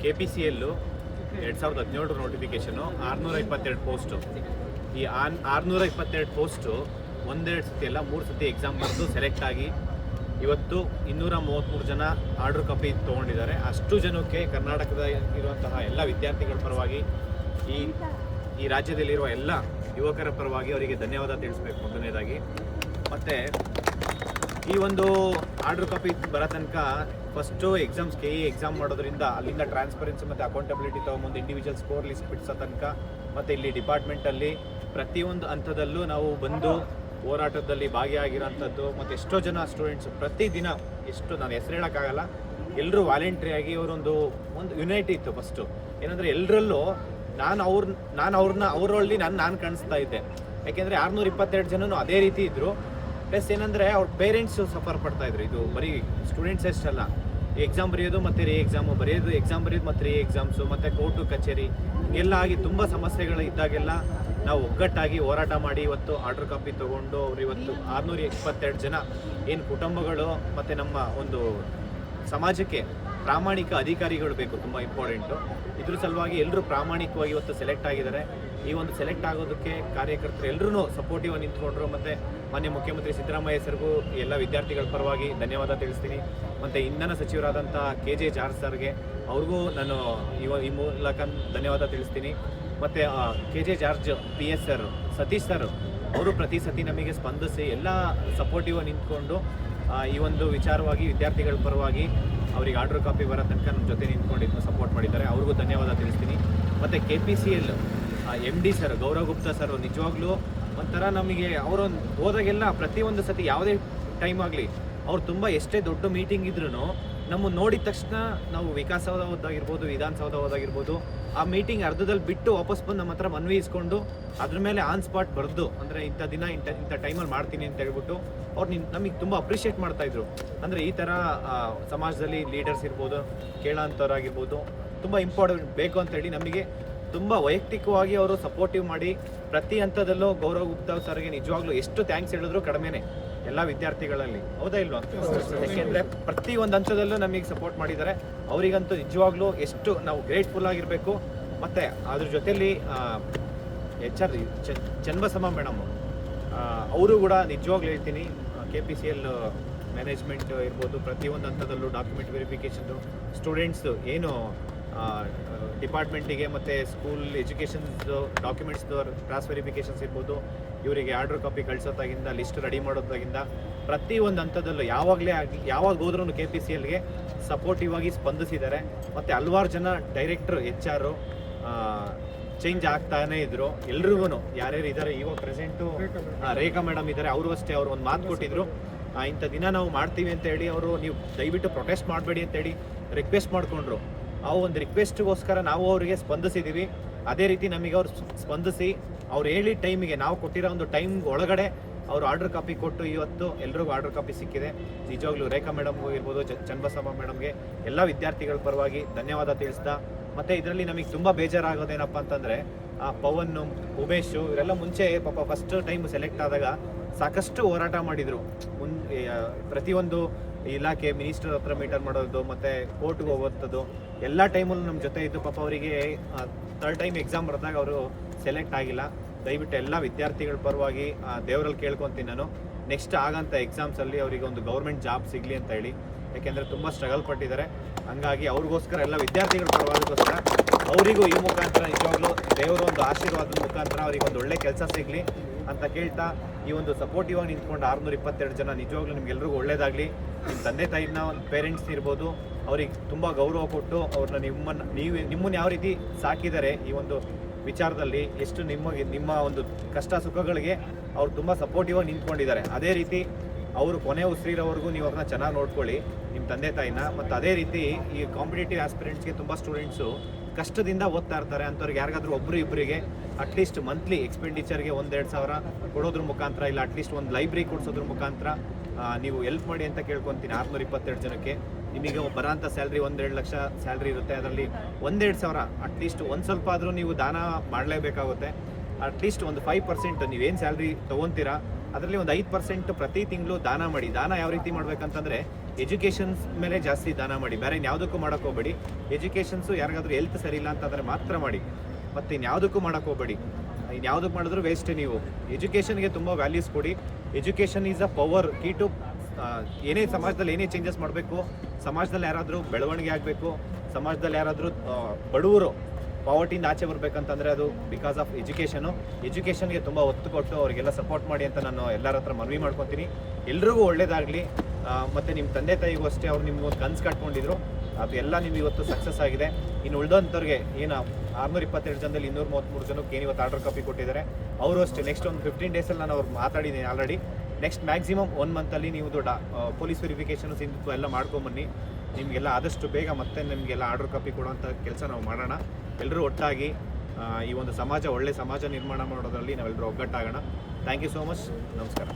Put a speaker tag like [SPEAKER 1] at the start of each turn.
[SPEAKER 1] KPCL 2017 notification 622 post. ಈ 622 post ಒಂದೆರಡು ಸತಿ ಅಲ್ಲ 3 ಸತಿ ಎಕ್ಸಾಮ್ ಬರೆದು ಸೆಲೆಕ್ಟ್ ಆಗಿ ಇವತ್ತು 233 ಜನ ಆರ್ಡರ್ ಕಾಪಿ ತೊಗೊಂಡಿದ್ದಾರೆ. ಅಷ್ಟು ಜನಕ್ಕೆ ಕರ್ನಾಟಕದ ಇರುವಂತಹ ಎಲ್ಲ ವಿದ್ಯಾರ್ಥಿಗಳ ಪರವಾಗಿ ಈ ರಾಜ್ಯದಲ್ಲಿರುವ ಎಲ್ಲ ಯುವಕರ ಪರವಾಗಿ ಅವರಿಗೆ ಧನ್ಯವಾದ ತಿಳಿಸ್ಬೇಕು ಮೊದಲನೇದಾಗಿ. ಮತ್ತು ಈ ಒಂದು ಆರ್ಡರ್ ಕಾಪಿ ಬರೋ ತನಕ ಫಸ್ಟು ಎಕ್ಸಾಮ್ಸ್ KE ಎಕ್ಸಾಮ್ ಮಾಡೋದ್ರಿಂದ ಅಲ್ಲಿಂದ ಟ್ರಾನ್ಸ್ಪರೆನ್ಸಿ ಮತ್ತು ಅಕೌಂಟಬಿಲಿಟಿ ತೊಗೊಂಬಂದು ಇಂಡಿವಿಜುವಲ್ ಸ್ಕೋರ್ ಲಿಸ್ಟ್ ಬಿಡಿಸೋ ತನಕ ಮತ್ತು ಇಲ್ಲಿ ಡಿಪಾರ್ಟ್ಮೆಂಟಲ್ಲಿ ಪ್ರತಿಯೊಂದು ಹಂತದಲ್ಲೂ ನಾವು ಬಂದು ಹೋರಾಟದಲ್ಲಿ ಭಾಗಿಯಾಗಿರೋಂಥದ್ದು. ಮತ್ತು ಎಷ್ಟೋ ಜನ ಸ್ಟೂಡೆಂಟ್ಸು ಪ್ರತಿದಿನ ನಾನು ಹೆಸರು ಹೇಳೋಕ್ಕಾಗಲ್ಲ, ಎಲ್ಲರೂ ವಾಲಂಟ್ರಿಯಾಗಿ ಅವರೊಂದು ಯುನೈಟಿ ಇತ್ತು. ಫಸ್ಟು ಏನಂದರೆ ಎಲ್ಲರಲ್ಲೂ ಅವರಲ್ಲಿ ನಾನು ಕಾಣಿಸ್ತಾ ಇದ್ದೆ. ಯಾಕೆಂದರೆ 622 ಜನನು ಅದೇ ರೀತಿ ಇದ್ದರು. ಪ್ಲಸ್ ಏನಂದರೆ ಅವ್ರ ಪೇರೆಂಟ್ಸು ಸಫರ್ ಪಡ್ತಾಯಿದ್ರು. ಇದು ಬರೀ ಸ್ಟೂಡೆಂಟ್ಸ್ ಅಷ್ಟಲ್ಲ, ಎಕ್ಸಾಮ್ ಬರೆಯೋದು ಮತ್ತು ಎಕ್ಸಾಮು ಬರೆಯೋದು, ಎಕ್ಸಾಮ್ ಬರೆಯೋದು ಮತ್ತು ಎಕ್ಸಾಮ್ಸು ಮತ್ತು ಕೋರ್ಟು ಕಚೇರಿ ಎಲ್ಲ ಆಗಿ ತುಂಬ ಸಮಸ್ಯೆಗಳು ಇದ್ದಾಗೆಲ್ಲ ನಾವು ಒಗ್ಗಟ್ಟಾಗಿ ಹೋರಾಟ ಮಾಡಿ ಇವತ್ತು ಆರ್ಡರ್ ಕಾಪಿ ತೊಗೊಂಡು ಅವರು ಇವತ್ತು 622 ಜನ ಏನು ಕುಟುಂಬಗಳು ಮತ್ತು ನಮ್ಮ ಒಂದು ಸಮಾಜಕ್ಕೆ ಪ್ರಾಮಾಣಿಕ ಅಧಿಕಾರಿಗಳು ಬೇಕು, ತುಂಬ ಇಂಪಾರ್ಟೆಂಟು. ಇದ್ರ ಸಲುವಾಗಿ ಎಲ್ಲರೂ ಪ್ರಾಮಾಣಿಕವಾಗಿ ಇವತ್ತು ಸೆಲೆಕ್ಟ್ ಆಗಿದ್ದಾರೆ. ಈ ಒಂದು ಸೆಲೆಕ್ಟ್ ಆಗೋದಕ್ಕೆ ಕಾರ್ಯಕರ್ತರು ಎಲ್ಲರೂ ಸಪೋರ್ಟಿವ್ ನಿಂತ್ಕೊಂಡ್ರು. ಮತ್ತು ಮಾನ್ಯ ಮುಖ್ಯಮಂತ್ರಿ ಸಿದ್ದರಾಮಯ್ಯ ಸರ್ಗೂ ಎಲ್ಲ ವಿದ್ಯಾರ್ಥಿಗಳ ಪರವಾಗಿ ಧನ್ಯವಾದ ತಿಳಿಸ್ತೀನಿ. ಮತ್ತು ಇಂಧನ ಸಚಿವರಾದಂಥ KJ ಜಾರ್ಜ್ ಸರ್ಗೆ ಅವ್ರಿಗೂ ನಾನು ಈ ಮೂಲಕ ಧನ್ಯವಾದ ತಿಳಿಸ್ತೀನಿ. ಮತ್ತು KJ George PS sir, Satish sir ಅವರು ಪ್ರತಿ ಸತಿ ನಮಗೆ ಸ್ಪಂದಿಸಿ ಎಲ್ಲ ಸಪೋರ್ಟಿವ್ ನಿಂತ್ಕೊಂಡು ಈ ಒಂದು ವಿಚಾರವಾಗಿ ವಿದ್ಯಾರ್ಥಿಗಳ ಪರವಾಗಿ ಅವ್ರಿಗೆ ಆರ್ಡರ್ ಕಾಪಿ ಬರೋ ತನಕ ನಮ್ಮ ಜೊತೆ ನಿಂತ್ಕೊಂಡಿದ್ದು ಸಪೋರ್ಟ್ ಮಾಡಿದ್ದಾರೆ. ಅವ್ರಿಗೂ ಧನ್ಯವಾದ ತಿಳಿಸ್ತೀನಿ. ಮತ್ತು KPCL MD sir Gaurav Gupta sir ನಿಜವಾಗ್ಲೂ ಒಂಥರ ನಮಗೆ ಅವರು ಹೋದಾಗೆಲ್ಲ ಪ್ರತಿಯೊಂದು ಸತಿ ಯಾವುದೇ ಟೈಮ್ ಆಗಲಿ ಅವ್ರು ತುಂಬ ಎಷ್ಟೇ ದೊಡ್ಡ ಮೀಟಿಂಗ್ ಇದ್ರೂ ನಮ್ಮನ್ನು ನೋಡಿದ ತಕ್ಷಣ ನಾವು ವಿಕಾಸಸೌಧ ಹೋದಾಗಿರ್ಬೋದು, ವಿಧಾನಸೌಧ ಹೋದಾಗಿರ್ಬೋದು, ಆ ಮೀಟಿಂಗ್ ಅರ್ಧದಲ್ಲಿ ಬಿಟ್ಟು ವಾಪಸ್ ಬಂದು ನಮ್ಮ ಹತ್ರ ಮನವಿ ಇಸ್ಕೊಂಡು ಅದ್ರ ಮೇಲೆ ಆನ್ ಸ್ಪಾಟ್ ಬರೆದು ಅಂದರೆ ಇಂಥ ದಿನ ಇಂಥ ಟೈಮಲ್ಲಿ ಮಾಡ್ತೀನಿ ಅಂತ ಹೇಳ್ಬಿಟ್ಟು ಅವ್ರು ನಮಗೆ ತುಂಬ ಅಪ್ರಿಷಿಯೇಟ್ ಮಾಡ್ತಾಯಿದ್ರು. ಅಂದರೆ ಈ ಥರ ಸಮಾಜದಲ್ಲಿ ಲೀಡರ್ಸ್ ಇರ್ಬೋದು, ಕೇಳೋಂಥವ್ರಾಗಿರ್ಬೋದು ತುಂಬ ಇಂಪಾರ್ಟೆಂಟ್ ಬೇಕು ಅಂತೇಳಿ ನಮಗೆ ತುಂಬ ವೈಯಕ್ತಿಕವಾಗಿ ಅವರು ಸಪೋರ್ಟಿವ್ ಮಾಡಿ ಪ್ರತಿ ಹಂತದಲ್ಲೂ ಗೌರವ್ ಗುಪ್ತಾ ಸರ್ಗೆ ನಿಜವಾಗ್ಲೂ ಎಷ್ಟು ಥ್ಯಾಂಕ್ಸ್ ಹೇಳಿದ್ರು ಕಡಿಮೆನೆ ಎಲ್ಲ ವಿದ್ಯಾರ್ಥಿಗಳಲ್ಲಿ, ಹೌದಾ ಇಲ್ವಾ? ಯಾಕೆಂದರೆ ಪ್ರತಿ ಒಂದು ಹಂತದಲ್ಲೂ ನಮಗೆ ಸಪೋರ್ಟ್ ಮಾಡಿದ್ದಾರೆ. ಅವರಿಗಂತೂ ನಿಜವಾಗ್ಲೂ ಎಷ್ಟು ನಾವು ಗ್ರೇಟ್ಫುಲ್ ಆಗಿರಬೇಕು. ಮತ್ತು ಅದ್ರ ಜೊತೆಯಲ್ಲಿ HR ಚನ್ನಬಸಮ್ಮ ಮೇಡಮ್ ಅವರು ಕೂಡ ನಿಜವಾಗ್ಲೂ ಹೇಳ್ತೀನಿ, KPCL ಮ್ಯಾನೇಜ್ಮೆಂಟ್ ಇರ್ಬೋದು, ಪ್ರತಿಯೊಂದು ಹಂತದಲ್ಲೂ ಡಾಕ್ಯುಮೆಂಟ್ ವೆರಿಫಿಕೇಷನ್ದು ಸ್ಟೂಡೆಂಟ್ಸು ಏನು ಡಿಪಾರ್ಟ್ಮೆಂಟಿಗೆ ಮತ್ತು ಸ್ಕೂಲ್ ಎಜುಕೇಷನ್ದು ಡಾಕ್ಯುಮೆಂಟ್ಸ್ದು ಕ್ರಾಸ್ ವೆರಿಫಿಕೇಷನ್ಸ್ ಇರ್ಬೋದು, ಇವರಿಗೆ ಆರ್ಡರ್ ಕಾಪಿ ಕಳಿಸೋದಾಗಿಂದ ಲಿಸ್ಟ್ ರೆಡಿ ಮಾಡೋದಾಗಿಂದ ಪ್ರತಿಯೊಂದು ಹಂತದಲ್ಲೂ ಯಾವಾಗ ಹೋದ್ರೂ KPCLಗೆ ಸಪೋರ್ಟಿವ್ ಆಗಿ ಸ್ಪಂದಿಸಿದ್ದಾರೆ. ಮತ್ತು ಹಲವಾರು ಜನ ಡೈರೆಕ್ಟ್ರು HR ಚೇಂಜ್ ಆಗ್ತಾನೇ ಇದ್ರು. ಎಲ್ರಿಗೂ ಯಾರ್ಯಾರು ಇದ್ದಾರೆ ಇವಾಗ ಪ್ರೆಸೆಂಟು ರೇಖಾ ಮೇಡಮ್ ಇದ್ದಾರೆ, ಅವರು ಅಷ್ಟೇ ಅವರು ಒಂದು ಮಾತು ಕೊಟ್ಟಿದ್ರು, ಇಂಥ ದಿನ ನಾವು ಮಾಡ್ತೀವಿ ಅಂತ ಹೇಳಿ ಅವರು ನೀವು ದಯವಿಟ್ಟು ಪ್ರೊಟೆಸ್ಟ್ ಮಾಡಬೇಡಿ ಅಂತೇಳಿ ರಿಕ್ವೆಸ್ಟ್ ಮಾಡಿಕೊಂಡ್ರು. ಆ ಒಂದು ರಿಕ್ವೆಸ್ಟ್ಗೋಸ್ಕರ ನಾವು ಅವರಿಗೆ ಸ್ಪಂದಿಸಿದ್ದೀವಿ. ಅದೇ ರೀತಿ ನಮಗೆ ಅವ್ರು ಸ್ಪಂದಿಸಿ ಅವ್ರು ಹೇಳಿ ಟೈಮಿಗೆ ನಾವು ಕೊಟ್ಟಿರೋ ಒಂದು ಟೈಮ್ ಒಳಗಡೆ ಅವರು ಆರ್ಡರ್ ಕಾಪಿ ಕೊಟ್ಟು ಇವತ್ತು ಎಲ್ರಿಗೂ ಆರ್ಡರ್ ಕಾಪಿ ಸಿಕ್ಕಿದೆ. ನಿಜವಾಗ್ಲೂ ರೇಖಾ ಮೇಡಮ್ಗೂ ಇರ್ಬೋದು, ಚನ್ನಬಸಮ್ಮ ಮೇಡಮ್ಗೆ ಎಲ್ಲ ವಿದ್ಯಾರ್ಥಿಗಳ ಪರವಾಗಿ ಧನ್ಯವಾದ ತಿಳಿಸ್ತಾ. ಮತ್ತು ಇದರಲ್ಲಿ ನಮಗೆ ತುಂಬ ಬೇಜಾರಾಗೋದೇನಪ್ಪ ಅಂತಂದರೆ ಪವನ್, ಉಮೇಶು ಇವರೆಲ್ಲ ಮುಂಚೆ ಪಾಪ ಫಸ್ಟ್ ಟೈಮ್ ಸೆಲೆಕ್ಟ್ ಆದಾಗ ಸಾಕಷ್ಟು ಹೋರಾಟ ಮಾಡಿದರು. ಪ್ರತಿಯೊಂದು ಇಲಾಖೆ ಮಿನಿಸ್ಟರ್ ಹತ್ರ ಮೀಟರ್ ಮಾಡೋದು ಮತ್ತು ಕೋರ್ಟ್ಗೆ ಹೋಗೋಂಥದ್ದು ಎಲ್ಲ ಟೈಮಲ್ಲೂ ನಮ್ಮ ಜೊತೆ ಇದ್ದು. ಪಾಪ ಅವರಿಗೆ 3rd ಟೈಮ್ ಎಕ್ಸಾಮ್ ಬರೆದಾಗ ಅವರು ಸೆಲೆಕ್ಟ್ ಆಗಿಲ್ಲ. ದಯವಿಟ್ಟು ಎಲ್ಲ ವಿದ್ಯಾರ್ಥಿಗಳ ಪರವಾಗಿ ದೇವರಲ್ಲಿ ಕೇಳ್ಕೊತೀನಿ ನಾನು, ನೆಕ್ಸ್ಟ್ ಆಗೋಂಥ ಎಕ್ಸಾಮ್ಸಲ್ಲಿ ಅವರಿಗೆ ಒಂದು ಗೌರ್ಮೆಂಟ್ ಜಾಬ್ ಸಿಗಲಿ ಅಂತ ಹೇಳಿ. ಯಾಕೆಂದರೆ ತುಂಬ ಸ್ಟ್ರಗಲ್ ಪಟ್ಟಿದ್ದಾರೆ. ಹಂಗಾಗಿ ಅವ್ರಿಗೋಸ್ಕರ ಎಲ್ಲ ವಿದ್ಯಾರ್ಥಿಗಳ ಪರವಾಗಿಗೋಸ್ಕರ ಅವರಿಗೂ ಈ ಮುಖಾಂತರ ನಿಜವಾಗ್ಲೂ ದೇವರ ಒಂದು ಆಶೀರ್ವಾದದ ಮುಖಾಂತರ ಅವ್ರಿಗೆ ಒಂದು ಒಳ್ಳೆ ಕೆಲಸ ಸಿಗಲಿ ಅಂತ ಕೇಳ್ತಾ, ಈ ಒಂದು ಸಪೋರ್ಟಿವ್ ಆಗಿ ನಿಂತ್ಕೊಂಡು 622 ಜನ ನಿಜವಾಗ್ಲೂ ನಿಮ್ಗೆಲ್ರಿಗೂ ಒಳ್ಳೇದಾಗಲಿ. ನಿಮ್ಮ ತಂದೆ ತಾಯಿನ ಒಂದು ಪೇರೆಂಟ್ಸ್ ಇರ್ಬೋದು, ಅವ್ರಿಗೆ ತುಂಬ ಗೌರವ ಕೊಟ್ಟು ಅವ್ರನ್ನ ನಿಮ್ಮನ್ನು ಯಾವ ರೀತಿ ಸಾಕಿದ್ದಾರೆ ಈ ಒಂದು ವಿಚಾರದಲ್ಲಿ, ಎಷ್ಟು ನಿಮ್ಮ ಒಂದು ಕಷ್ಟ ಸುಖಗಳಿಗೆ ಅವ್ರು ತುಂಬ ಸಪೋರ್ಟಿವ್ ಆಗಿ ನಿಂತ್ಕೊಂಡಿದ್ದಾರೆ. ಅದೇ ರೀತಿ ಅವರು ಕೊನೆ ಉಸಿರಿರೋವರೆಗೂ ನೀವು ಅವ್ರನ್ನ ಚೆನ್ನಾಗಿ ನೋಡ್ಕೊಳ್ಳಿ, ನಿಮ್ಮ ತಂದೆ ತಾಯಿನ. ಮತ್ತು ಅದೇ ರೀತಿ ಈ ಕಾಂಪಿಟೇಟಿವ್ ಆಸ್ಪಿರೆಂಟ್ಸ್ಗೆ ತುಂಬ ಸ್ಟೂಡೆಂಟ್ಸು ಕಷ್ಟದಿಂದ ಓದ್ತಾ ಇರ್ತಾರೆ. ಅಂಥವ್ರಿಗೆ ಯಾರಿಗಾದ್ರೂ ಇಬ್ಬರಿಗೆ ಅಟ್ಲೀಸ್ಟ್ ಮಂತ್ಲಿ ಎಕ್ಸ್ಪೆಂಡಿಚರ್ಗೆ 1-2 ಸಾವಿರ ಕೊಡೋದ್ರ ಮುಖಾಂತರ, ಇಲ್ಲ ಅಟ್ಲೀಸ್ಟ್ ಒಂದು ಲೈಬ್ರರಿ ಕೊಡಿಸೋದ್ರ ಮುಖಾಂತರ ನೀವು ಹೆಲ್ಪ್ ಮಾಡಿ ಅಂತ ಕೇಳ್ಕೊತೀನಿ. 622 ಜನಕ್ಕೆ ನಿಮಗೆ ಬರೋಂಥ ಸ್ಯಾಲ್ರಿ 1-2 ಲಕ್ಷ ಸ್ಯಾಲ್ರಿ ಇರುತ್ತೆ. ಅದರಲ್ಲಿ 1-2 ಸಾವಿರ ಅಟ್ಲೀಸ್ಟ್ ಒಂದು ಸ್ವಲ್ಪ ಆದರೂ ನೀವು ದಾನ ಮಾಡಲೇಬೇಕಾಗುತ್ತೆ. ಅಟ್ಲೀಸ್ಟ್ ಒಂದು 5% ನೀವೇನು ಸ್ಯಾಲ್ರಿ ತೊಗೊತೀರಾ ಅದರಲ್ಲಿ ಒಂದು 5% ಪ್ರತಿ ತಿಂಗಳು ದಾನ ಮಾಡಿ. ದಾನ ಯಾವ ರೀತಿ ಮಾಡಬೇಕಂತಂದರೆ ಎಜುಕೇಷನ್ಸ್ ಮೇಲೆ ಜಾಸ್ತಿ ದಾನ ಮಾಡಿ, ಬೇರೆ ಇನ್ಯಾವುದಕ್ಕೂ ಮಾಡೋಕ್ಕೆ ಹೋಗಬೇಡಿ. ಎಜುಕೇಷನ್ಸು ಯಾರಿಗಾದ್ರೂ ಹೆಲ್ತ್ ಸರಿ ಇಲ್ಲ ಅಂತಂದರೆ ಮಾತ್ರ ಮಾಡಿ, ಮತ್ತು ಇನ್ಯಾವುದಕ್ಕೂ ಮಾಡೋಕ್ಕೆ ಹೋಗಬೇಡಿ. ಇನ್ಯಾವುದಕ್ಕೆ ಮಾಡಿದ್ರು ವೇಸ್ಟ್. ನೀವು ಎಜುಕೇಷನ್ಗೆ ತುಂಬ ವ್ಯಾಲ್ಯೂಸ್ ಕೊಡಿ. Education is a power key to ಏನೇ ಸಮಾಜದಲ್ಲಿ ಏನೇ ಚೇಂಜಸ್ ಮಾಡಬೇಕು, ಸಮಾಜದಲ್ಲಿ ಯಾರಾದರೂ ಬೆಳವಣಿಗೆ ಆಗಬೇಕು, ಸಮಾಜದಲ್ಲಿ ಯಾರಾದರೂ ಬಡವರು ಪಾವರ್ಟಿಯಿಂದ ಆಚೆ ಬರಬೇಕಂತಂದರೆ ಅದು ಬಿಕಾಸ್ ಆಫ್ ಎಜುಕೇಷನ್ಗೆ ತುಂಬ ಒತ್ತು ಕೊಟ್ಟು ಅವರಿಗೆಲ್ಲ ಸಪೋರ್ಟ್ ಮಾಡಿ ಅಂತ ನಾನು ಎಲ್ಲರ ಹತ್ರ ಮನವಿ ಮಾಡ್ಕೊತೀನಿ. ಎಲ್ರಿಗೂ ಒಳ್ಳೇದಾಗಲಿ. ಮತ್ತು ನಿಮ್ಮ ತಂದೆ ತಾಯಿಗೂ ಅಷ್ಟೇ, ಅವ್ರು ನಿಮ್ಗೊಂದು ಕನಸು ಕಟ್ಕೊಂಡಿದ್ರು, ಅದು ಎಲ್ಲ ನಿಮ್ಗೆ ಇವತ್ತು ಸಕ್ಸಸ್ ಆಗಿದೆ. ಇನ್ನು ಉಳಿದಂಥವ್ರಿಗೆ ಏನು 622 ಜನದಲ್ಲಿ 233 ಜನಕ್ಕೆ ಏನು ಇವತ್ತು ಆರ್ಡರ್ ಕಾಪಿ ಕೊಟ್ಟಿದ್ದಾರೆ, ಅವರು ಅಷ್ಟೇ ನೆಕ್ಸ್ಟ್ ಒಂದು 15 ಡೇಸಲ್ಲಿ ನಾನು ಅವ್ರು ಮಾತಾಡಿದ್ದೀನಿ ಆಲ್ರೆಡಿ. ನೆಕ್ಸ್ಟ್ ಮ್ಯಾಕ್ಸಿಮಮ್ 1 ಮಂತಲ್ಲಿ ನೀವು ಪೊಲೀಸ್ ವೆರಿಫಿಕೇಷನ್ ಸಿಂಧುತ್ವ ಎಲ್ಲ ಮಾಡ್ಕೊಂಬನ್ನಿ. ನಿಮಗೆಲ್ಲ ಆದಷ್ಟು ಬೇಗ ಮತ್ತೆ ನಿಮಗೆಲ್ಲ ಆರ್ಡರ್ ಕಾಪಿ ಕೊಡುವಂಥ ಕೆಲಸ ನಾವು ಮಾಡೋಣ. ಎಲ್ಲರೂ ಒಟ್ಟಾಗಿ ಈ ಒಂದು ಸಮಾಜ, ಒಳ್ಳೆ ಸಮಾಜ ನಿರ್ಮಾಣ ಮಾಡೋದ್ರಲ್ಲಿ ನಾವೆಲ್ಲರೂ ಒಗ್ಗಟ್ಟಾಗೋಣ. Thank you so much. ನಮಸ್ಕಾರ.